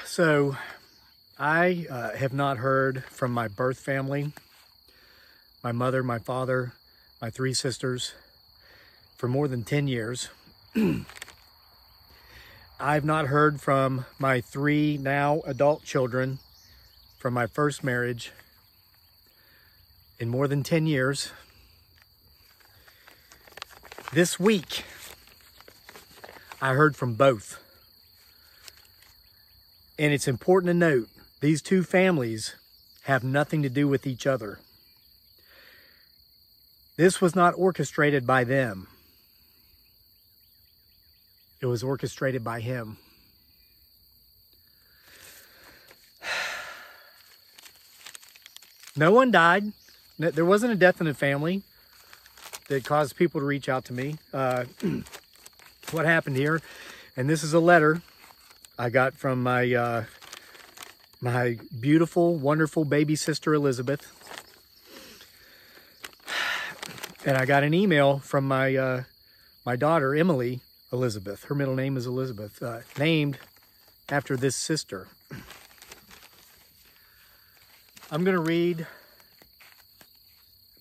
So I have not heard from my birth family, my mother, my father, my 3 sisters, for more than 10 years. I've not heard from my 3 now adult children from my first marriage in more than 10 years. This week, I heard from both. And it's important to note, these 2 families have nothing to do with each other. This was not orchestrated by them. It was orchestrated by him. No one died. There wasn't a death in the family that caused people to reach out to me. What happened here, and this is a letter I got from my my beautiful, wonderful baby sister, Elizabeth. And I got an email from my my daughter, Emily Elizabeth. Her middle name is Elizabeth, named after this sister. I'm going to read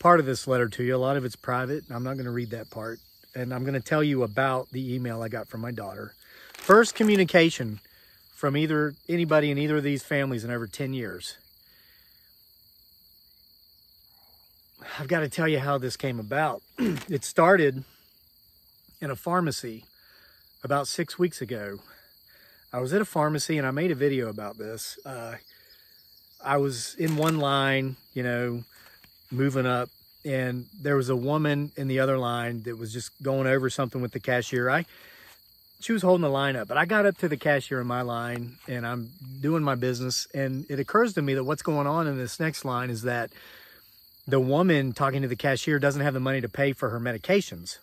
part of this letter to you. A lot of it's private. I'm not going to read that part. And I'm going to tell you about the email I got from my daughter. First communication from anybody in either of these families in over 10 years. I've got to tell you how this came about. It started in a pharmacy about 6 weeks ago. I was at a pharmacy and I made a video about this. I was in one line, moving up, and there was a woman in the other line that was just going over something with the cashier. She was holding the line up, but I got up to the cashier in my line and I'm doing my business. And it occurs to me that what's going on in this next line is that the woman talking to the cashier doesn't have the money to pay for her medications.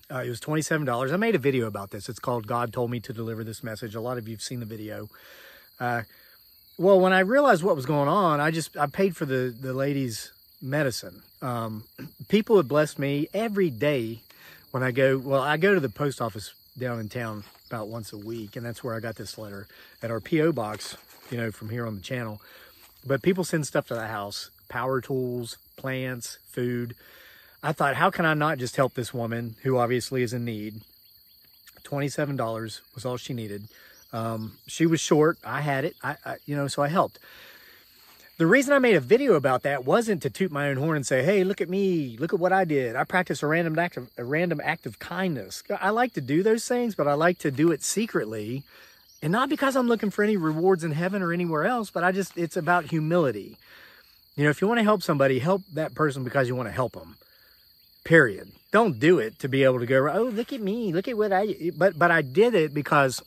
It was $27. I made a video about this. It's called God Told Me to Deliver This Message. A lot of you have seen the video. Well, when I realized what was going on, I paid for the lady's medicine. People have blessed me every day when I go to the post office down in town about once a week, and that's where I got this letter at our P.O. box, from here on the channel. But people send stuff to the house, power tools, plants, food. I thought, how can I not just help this woman who obviously is in need? $27 was all she needed. She was short. I had it, so I helped. The reason I made a video about that wasn't to toot my own horn and say, hey, look at me, look at what I did. I practice a random act of kindness. I like to do those things, but I like to do it secretly. And not because I'm looking for any rewards in heaven or anywhere else, but it's about humility. If you want to help somebody, help that person because you want to help them. Period. Don't do it to be able to go, oh, look at me, look at what but I did it because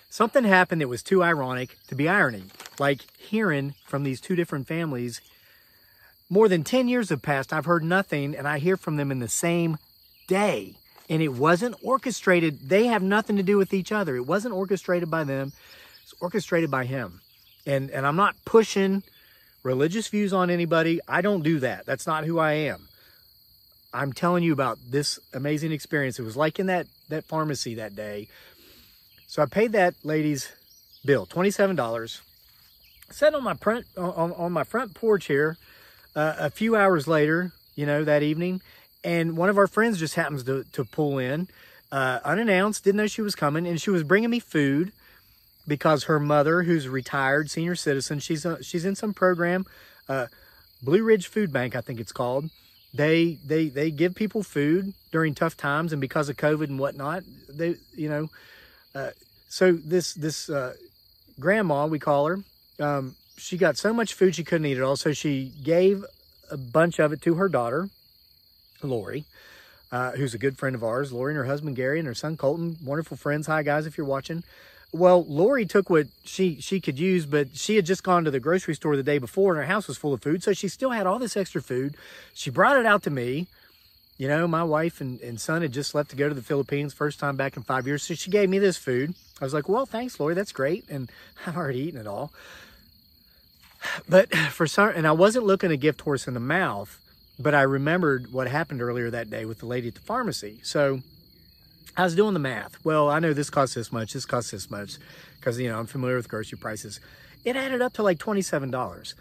something happened that was too ironic to be irony. Like hearing from these 2 different families, more than 10 years have passed, I've heard nothing, and I hear from them in the same day. And it wasn't orchestrated. They have nothing to do with each other. It wasn't orchestrated by them. It's orchestrated by him. And I'm not pushing religious views on anybody. I don't do that. That's not who I am. I'm telling you about this amazing experience. It was like in that pharmacy that day. So I paid that lady's bill, $27. Sat on my front porch here a few hours later, that evening, and one of our friends just happens to pull in unannounced, didn't know she was coming, and she was bringing me food because her mother, who's a retired senior citizen, she's in some program, Blue Ridge Food Bank, I think it's called. They give people food during tough times, and because of COVID and whatnot, so this grandma, we call her, she got so much food she couldn't eat it all, so she gave a bunch of it to her daughter, Lori, who's a good friend of ours. Lori and her husband, Gary, and her son, Colton, wonderful friends. Hi, guys, if you're watching. Well, Lori took what she could use, but she had just gone to the grocery store the day before, and her house was full of food, so she still had all this extra food. She brought it out to me. My wife and son had just left to go to the Philippines, first time back in 5 years, so she gave me this food. I was like, well, thanks, Lori, that's great, and I've already eaten it all. But and I wasn't looking a gift horse in the mouth, but I remembered what happened earlier that day with the lady at the pharmacy. So I was doing the math. Well, I know this costs this much, this costs this much, because, I'm familiar with grocery prices. It added up to like $27.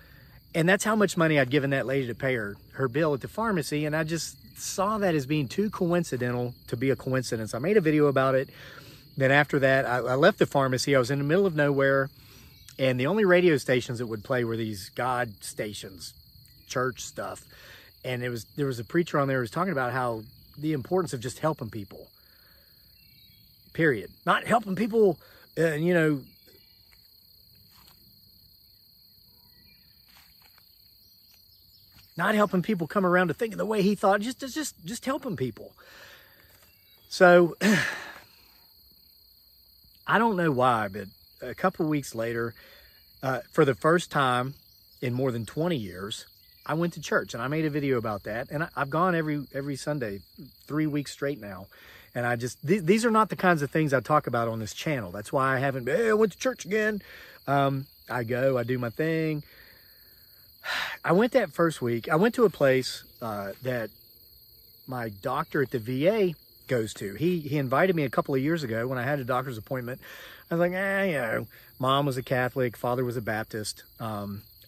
And that's how much money I'd given that lady to pay her bill at the pharmacy. And I just saw that as being too coincidental to be a coincidence. I made a video about it. Then after that, I left the pharmacy. I was in the middle of nowhere. And the only radio stations that would play were these God stations, church stuff. And there was a preacher on there who was talking about how the importance of just helping people. Period. Not helping people, not helping people come around to thinking the way he thought, just helping people. So, I don't know why, but a couple of weeks later, for the first time in more than 20 years, I went to church, and I made a video about that. And I've gone every Sunday, 3 weeks straight now. And these are not the kinds of things I talk about on this channel. That's why I haven't, I went to church again. I go, I do my thing. I went that first week. I went to a place that my doctor at the VA goes to. He invited me a couple of years ago when I had a doctor's appointment. I was like, mom was a Catholic, father was a Baptist.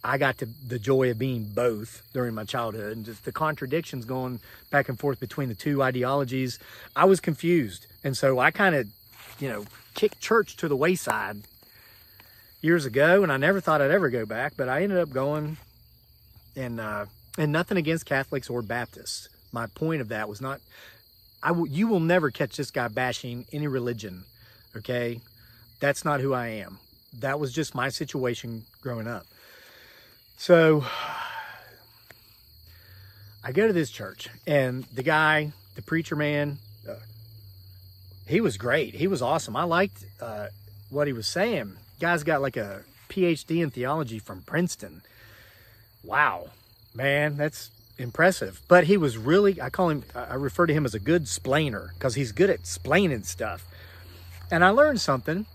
I got the joy of being both during my childhood, and just the contradictions going back and forth between the two ideologies. I was confused. And so I kind of, kicked church to the wayside years ago, and I never thought I'd ever go back, but I ended up going, and nothing against Catholics or Baptists. My point of that was not, you will never catch this guy bashing any religion, okay? That's not who I am. That was just my situation growing up. So I go to this church, and the guy, the preacher man, he was great. He was awesome. I liked what he was saying. Guy's got like a PhD in theology from Princeton. Wow, man, that's impressive. But he was really, I refer to him as a good splainer, because he's good at splaining stuff. And I learned something.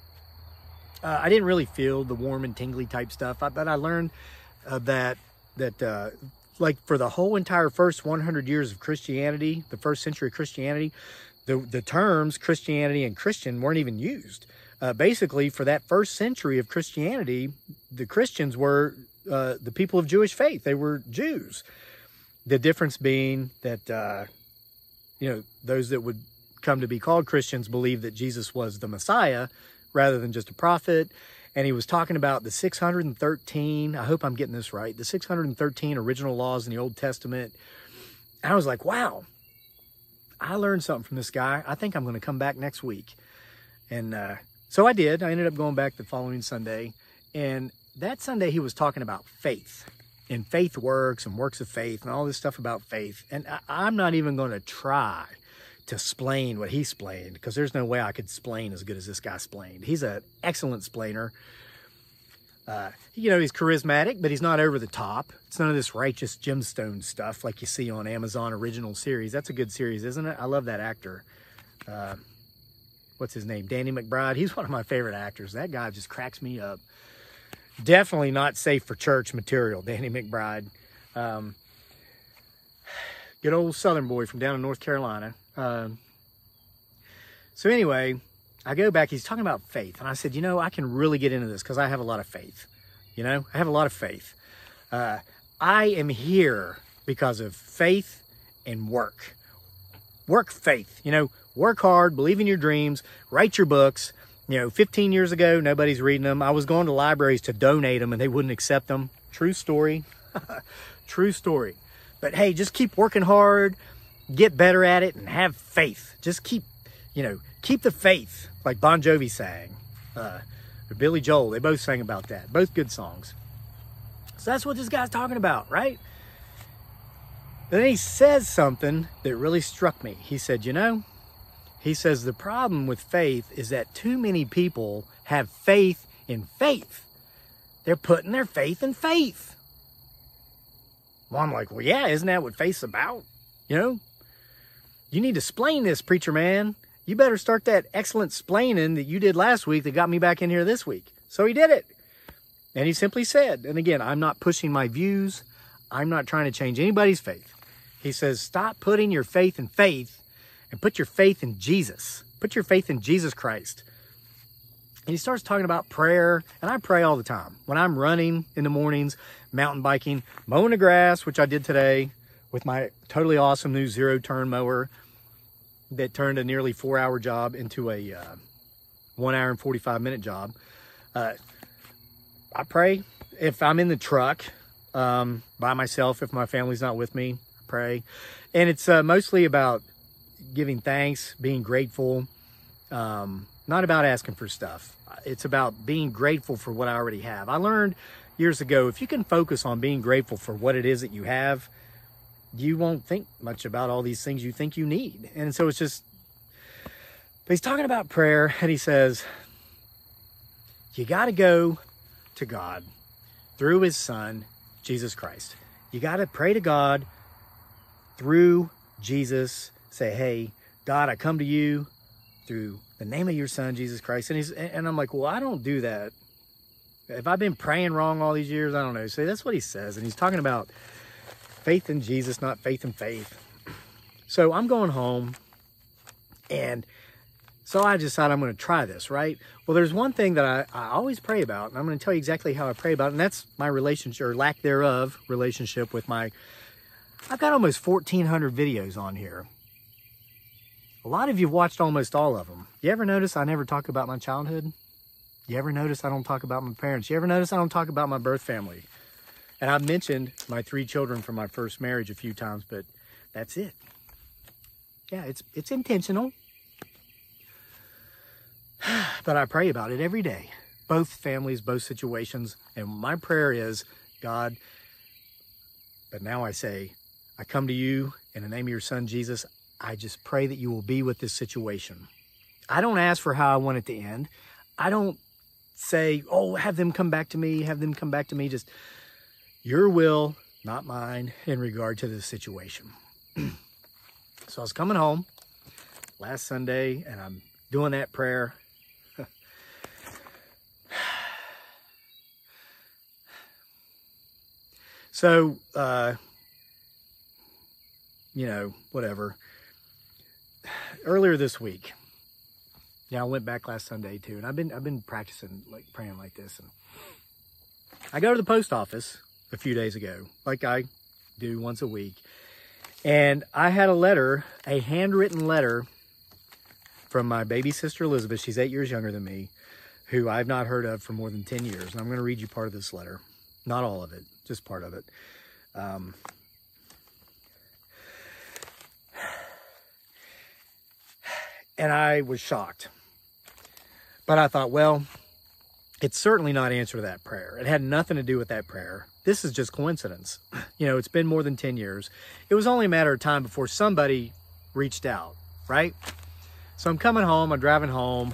I didn't really feel the warm and tingly type stuff, but I learned that like for the whole entire first 100 years of Christianity, the first century of Christianity, the terms Christianity and Christian weren't even used. Basically, for that first century of Christianity, the Christians were the people of Jewish faith. They were Jews. The difference being that, those that would come to be called Christians believed that Jesus was the Messiah rather than just a prophet. And he was talking about the 613, I hope I'm getting this right, the 613 original laws in the Old Testament. And I was like, wow, I learned something from this guy. I think I'm going to come back next week. And so I did. I ended up going back the following Sunday. And that Sunday he was talking about faith and faith works and works of faith and all this stuff about faith. And I'm not even going to try to splain what he splained, because there's no way I could splain as good as this guy splained. He's an excellent splainer. He's charismatic, but he's not over the top. It's none of this righteous gemstone stuff like you see on Amazon original series. That's a good series, isn't it? I love that actor. What's his name? Danny McBride. He's one of my favorite actors. That guy just cracks me up. Definitely not safe for church material, Danny McBride. Good old Southern boy from down in North Carolina. So anyway, I go back, he's talking about faith. And I said, I can really get into this because I have a lot of faith. I have a lot of faith. I am here because of faith and work. Work faith, work hard, believe in your dreams, write your books. 15 years ago, nobody's reading them. I was going to libraries to donate them and they wouldn't accept them. True story. True story. But hey, just keep working hard, get better at it, and have faith. Just keep the faith, like Bon Jovi sang. Or Billy Joel, they both sang about that. Both good songs. So that's what this guy's talking about, right? And then he says something that really struck me. He said, he says the problem with faith is that too many people have faith in faith. They're putting their faith in faith. Well, I'm like, well, yeah, isn't that what faith's about? You need to splain this, preacher man. You better start that excellent splaining that you did last week that got me back in here this week. So he did it. And he simply said, and again, I'm not pushing my views. I'm not trying to change anybody's faith. He says, stop putting your faith in faith and put your faith in Jesus. Put your faith in Jesus Christ. And he starts talking about prayer, and I pray all the time. When I'm running in the mornings, mountain biking, mowing the grass, which I did today with my totally awesome new zero-turn mower that turned a nearly 4-hour job into a 1 hour and 45-minute job. I pray. If I'm in the truck by myself, if my family's not with me, I pray. And it's mostly about giving thanks, being grateful, not about asking for stuff. It's about being grateful for what I already have. I learned years ago, if you can focus on being grateful for what it is that you have, you won't think much about all these things you think you need. And so it's just, but he's talking about prayer, and he says, you got to go to God through his son, Jesus Christ. You got to pray to God through Jesus. Say, hey, God, I come to you through the name of your son, Jesus Christ. And I'm like, well, I don't do that. Have I been praying wrong all these years? I don't know. So that's what he says. And he's talking about faith in Jesus, not faith in faith. So I'm going home, and so I decided I'm going to try this, right? Well, there's one thing that I always pray about, and I'm going to tell you exactly how I pray about it, and that's my relationship, or lack thereof, relationship with my, I've got almost 1,400 videos on here. A lot of you have watched almost all of them. You ever notice I never talk about my childhood? You ever notice I don't talk about my parents? You ever notice I don't talk about my birth family? And I've mentioned my 3 children from my first marriage a few times, but that's it. Yeah, it's intentional. But I pray about it every day. Both families, both situations. And my prayer is, God, but now I say, I come to you in the name of your son, Jesus. I just pray that you will be with this situation. I don't ask for how I want it to end. I don't say, oh, have them come back to me, have them come back to me. Just your will, not mine, in regard to this situation. So I was coming home last Sunday, and I'm doing that prayer. So, you know, whatever. Earlier this week, yeah, I went back last Sunday too, and I've been practicing like praying like this. And I go to the post office a few days ago, like I do once a week, and I had a letter, a handwritten letter from my baby sister Elizabeth. She's 8 years younger than me, who I've not heard of for more than 10 years. And I'm going to read you part of this letter, not all of it, just part of it. And I was shocked. But I thought, well, it's certainly not answer to that prayer. It had nothing to do with that prayer. This is just coincidence. You know, it's been more than 10 years. It was only a matter of time before somebody reached out, right? So I'm coming home, I'm driving home,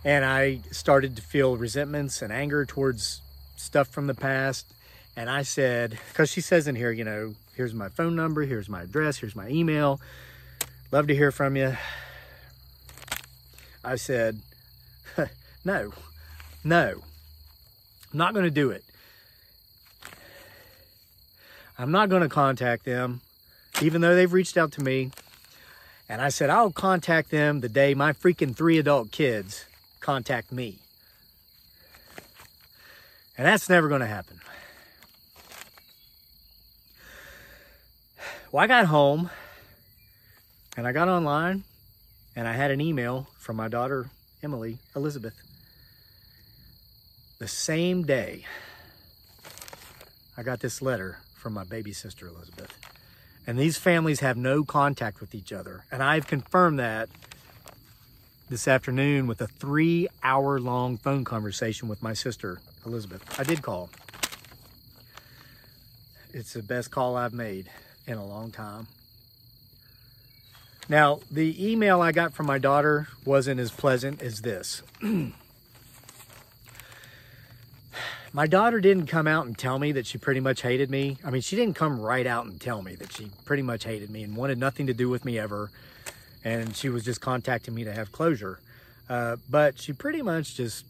and I started to feel resentments and anger towards stuff from the past. And I said, because she says in here, you know, here's my phone number, here's my address, here's my email. Love to hear from you. I said, no, I'm not going to do it. I'm not going to contact them, even though they've reached out to me. And I said, I'll contact them the day my freaking 3 adult kids contact me. And that's never going to happen. Well, I got home and I got online and I had an email from my daughter, Elizabeth. The same day, I got this letter from my baby sister, Elizabeth. And these families have no contact with each other. And I've confirmed that this afternoon with a 3-hour-long phone conversation with my sister, Elizabeth. I did call. It's the best call I've made in a long time. Now, the email I got from my daughter wasn't as pleasant as this. My daughter didn't come out and tell me that she pretty much hated me. I mean, she didn't come right out and tell me that she pretty much hated me and wanted nothing to do with me ever. And she was just contacting me to have closure. But she pretty much just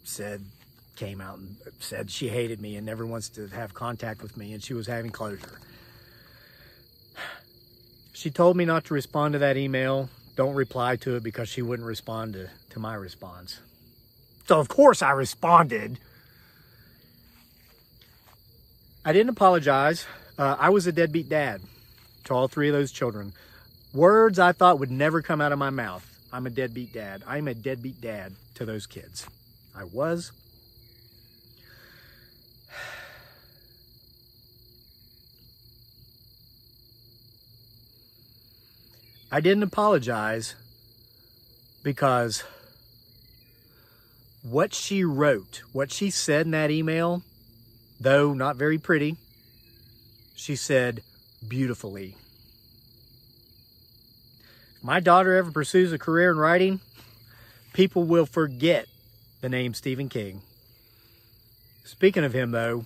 came out and said she hated me and never wants to have contact with me, and she was having closure. She told me not to respond to that email don't reply to it because she wouldn't respond to my response. So of course I responded. I didn't apologize. I was a deadbeat dad to all 3 of those children. Words I thought would never come out of my mouth. I'm a deadbeat dad. I'm a deadbeat dad to those kids. I was. I didn't apologize because what she wrote, what she said in that email, though not very pretty, she said beautifully. If my daughter ever pursues a career in writing, people will forget the name Stephen King. Speaking of him, though,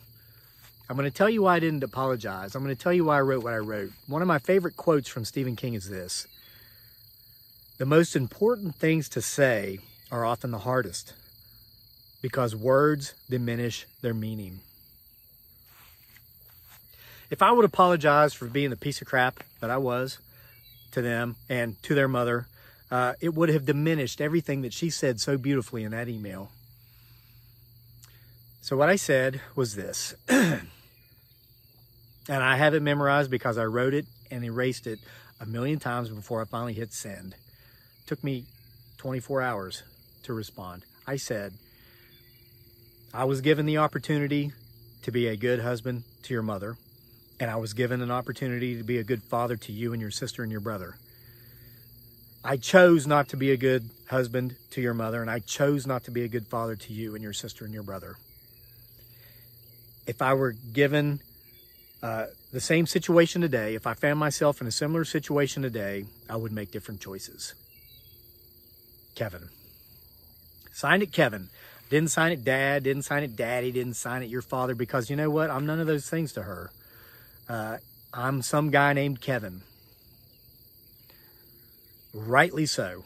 I'm going to tell you why I didn't apologize. I'm going to tell you why I wrote what I wrote. One of my favorite quotes from Stephen King is this: "The most important things to say are often the hardest, because words diminish their meaning." If I would apologize for being the piece of crap that I was to them and to their mother, it would have diminished everything that she said so beautifully in that email. So what I said was this, and I have it memorized because I wrote it and erased it a million times before I finally hit send. It took me 24 hours to respond. I said, "I was given the opportunity to be a good husband to your mother, and I was given an opportunity to be a good father to you and your sister and your brother. I chose not to be a good husband to your mother, and I chose not to be a good father to you and your sister and your brother. If I were given the same situation today, if I found myself in a similar situation today, I would make different choices. Kevin." Signed it Kevin. Didn't sign it Dad, didn't sign it Daddy, didn't sign it your father, because you know what? I'm none of those things to her. I'm some guy named Kevin. Rightly so.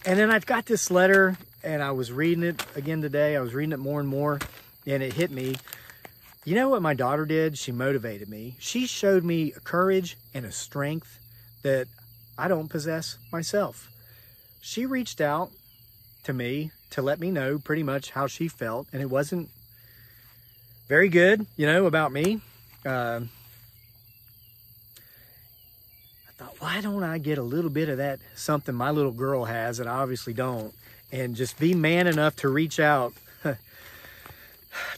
And then I've got this letter, and I was reading it again today. I was reading it more and more, and it hit me. You know what my daughter did? She motivated me. She showed me a courage and a strength that I don't possess myself. She reached out to me to let me know pretty much how she felt, and it wasn't very good, you know, about me. I thought, why don't I get a little bit of that something my little girl has that I obviously don't, and just be man enough to reach out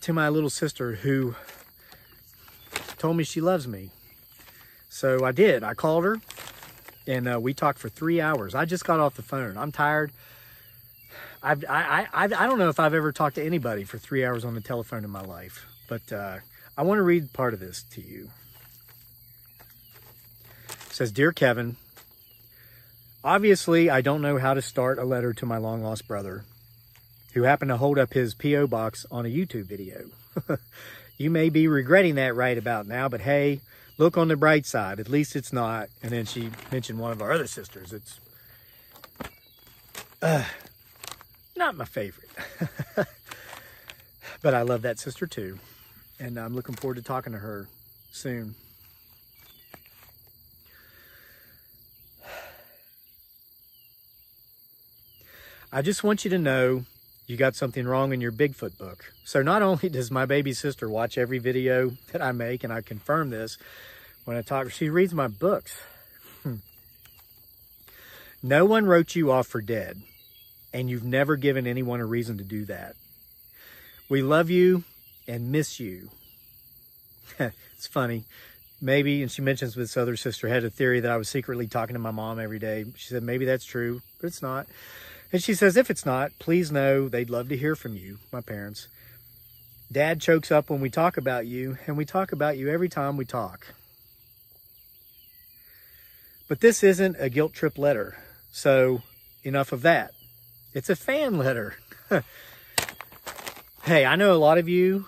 to my little sister who told me she loves me. So I did. I called her, and we talked for 3 hours. I just got off the phone. I'm tired. I don't know if I've ever talked to anybody for 3 hours on the telephone in my life, but I want to read part of this to you. It says, "Dear Kevin, obviously I don't know how to start a letter to my long-lost brother, who happened to hold up his P.O. box on a YouTube video. You may be regretting that right about now, but hey, look on the bright side. At least it's not." And then she mentioned one of our other sisters. It's not my favorite. But I love that sister too. And I'm looking forward to talking to her soon. "I just want you to know you got something wrong in your Bigfoot book. So not only does my baby sister watch every video that I make, and I confirm this when I talk, she reads my books. No one wrote you off for dead, and you've never given anyone a reason to do that. We love you and miss you." It's funny. Maybe, and she mentions this other sister had a theory that I was secretly talking to my mom every day. She said, maybe that's true, but it's not. And she says, if it's not, please know they'd love to hear from you, my parents. Dad chokes up when we talk about you, and we talk about you every time we talk. But this isn't a guilt trip letter, so enough of that. It's a fan letter. Hey, I know a lot of you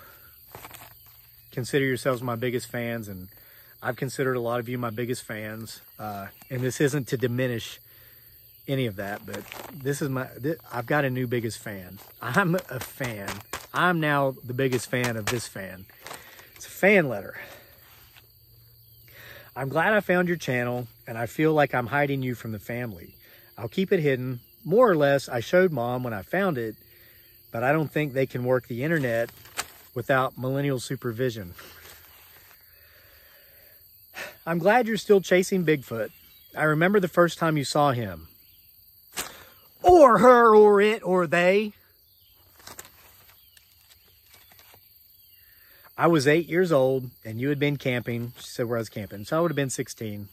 consider yourselves my biggest fans, and I've considered a lot of you my biggest fans. And this isn't to diminish any of that, but this is I've got a new biggest fan. I'm a fan. I'm now the biggest fan of this fan. It's a fan letter. I'm glad I found your channel, and I feel like I'm hiding you from the family. I'll keep it hidden. More or less, I showed Mom when I found it, but I don't think they can work the internet without millennial supervision. I'm glad you're still chasing Bigfoot. I remember the first time you saw him. Or her, or it, or they. I was 8 years old, and you had been camping. She said where I was camping, so I would have been 16.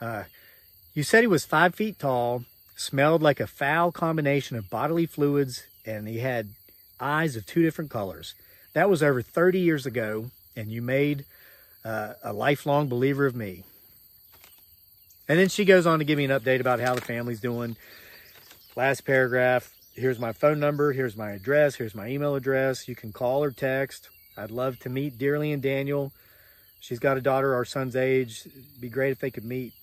You said he was 5 feet tall, smelled like a foul combination of bodily fluids, and he had eyes of 2 different colors. That was over 30 years ago, and you made a lifelong believer of me. And then she goes on to give me an update about how the family's doing. Last paragraph, here's my phone number, here's my address, here's my email address. You can call or text. I'd love to meet Dearly and Daniel. She's got a daughter our son's age. It'd be great if they could meet.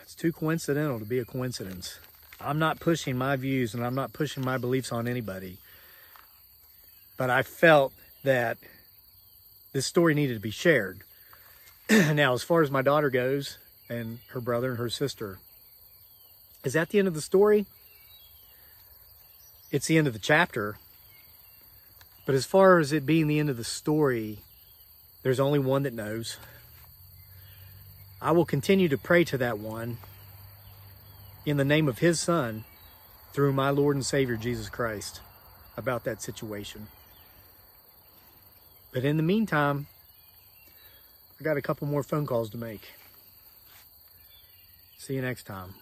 It's too coincidental to be a coincidence. I'm not pushing my views and I'm not pushing my beliefs on anybody. But I felt that this story needed to be shared. Now, as far as my daughter goes, and her brother and her sister, is that the end of the story? It's the end of the chapter. But as far as it being the end of the story, there's only one that knows. I will continue to pray to that one in the name of his son through my Lord and Savior, Jesus Christ, about that situation. But in the meantime, I got a couple more phone calls to make. See you next time.